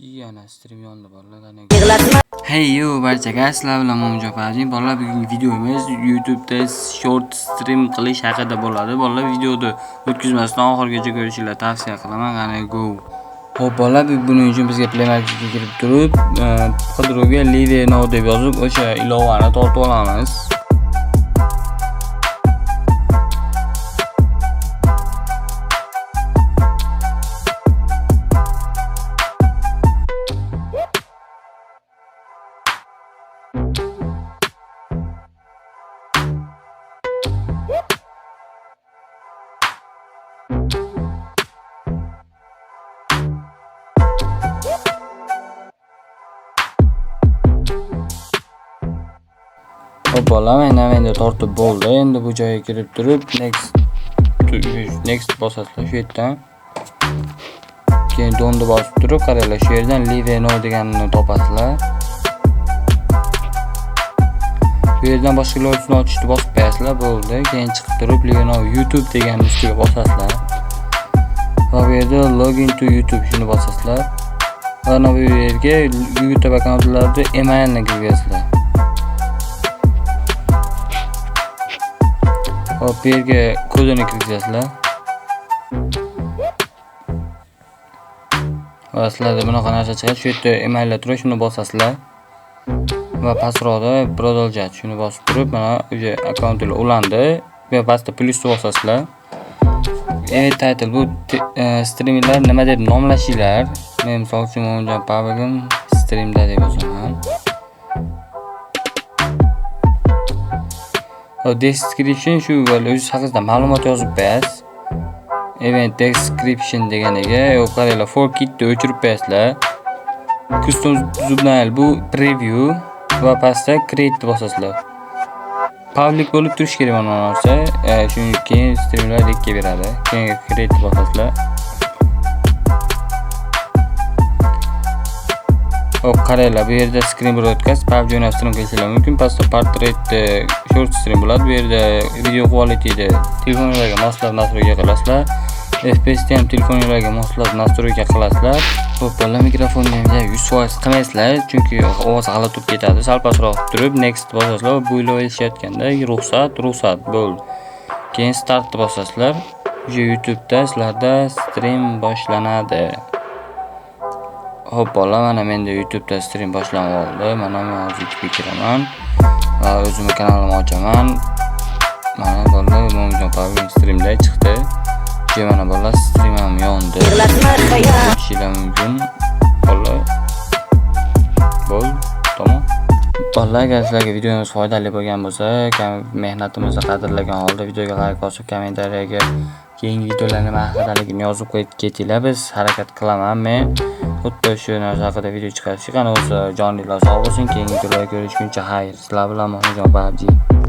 Yana stream yondi bolalar. Hey yo barchaga sizlar bilan Mo'minjon Fazliy. Bolalar bugungi videomiz YouTube'da short stream qilish haqida bo'ladi. Bolalar videoni o'tkazmasdan oxirigacha ko'rishinglarni tavsiya qilaman. Qani go. Xo'p bolalar, buning uchun bizga Play Marketga kirib turib, qidiruvga Live Now deb yozib, o'sha ilovani tortib olamiz. Hop bolalar, endi tortib bo'ldi. Endi bu joyga kirib turib next bosasizlar shu yerdan. Keyin donni bosib turib, qaranglar, shu yerdan Live Now deganini topasizlar. Bu yerdan boshqa ilovasini ochishni bosib qo'yasizlar, bo'ldi. Keyin chiqib turib Live Now YouTube deganni ustiga bosasizlar. Va bu yerda login to YouTube shuni bosasizlar. Va bu yerga YouTube akkauntlarni emailni kirgizasizlar. Hop, bu yerga kodini kirgizasizlar. Va sizlarda bunaqa narsa chiqadi. Shu yerda emaillar turadi, shuni bosasizlar. Va pastroqda продолжать shuni bosib turib, mana o'sha akkauntlar ulandi. Va pastda plyusni bosasizlar. Title bu streamlar nima deb nomlashinglar. Men misol uchun Mo'minjon Pavligim streamda deb yozaman. Description shu o'z haqingizda ma'lumot yozib qo'yasiz. Event description deganiga qaranglar, for kitni o'chirib qo'yasizlar. Custom thumbnail bu preview va pastda create bosasizlar. Public bo'lib turish kerak mana bu narsa. Shundan keyin streamlar dekka beradi. Keyin create bosasizlar. Hop, qaranglar, bu yerda screen broadcast PUBG o'ynab stream qilishingiz mumkin. Pastda portrait short stream bo'ladi. Bu yerda video quality'da telefonlarga moslab nastroyga qilasizlar. FPS ham telefonlarga moslab nastroyga qilasizlar. Hop, bolalar, mikrofonni ham 100% qilmaysizlar, chunki ovoz g'alati bo'lib ketadi. Sal pastroq turib next bosasizlar. Bu ilova ishlayotganda ruxsat bo'ldi. Keyin startni bosasizlar. O'sha YouTube'da sizlarda stream boshlanadi. Hop bolalar, mana menda YouTube'da stream boshlanib oldi. Mana men hozir YouTube'ga kiraman va o'zimning kanalimni ochaman. Mana bolalar, Mo'minjon Pavligim streamda chiqdi. Mana bolalar, stream ham yondi. Ishlar mumkin. Bolalar. Bo'ldi, tamom. Bolalar, agar sizlarga videomiz foydali bo'lgan bo'lsa, mehnatimizni qadrlagan holda videoga like bosib, kommentariyaga keyingi videolar nima haqidaligini yozib qo'yib ketinglar. Biz harakat qilaman men. Xuddi shu narsa haqida video chiqarishga, qani o'zi joninglar sog' bo'lsin. Keyingi videolar ko'rishguncha xayr. Sizlar bilan Mo'minjon Pavliy.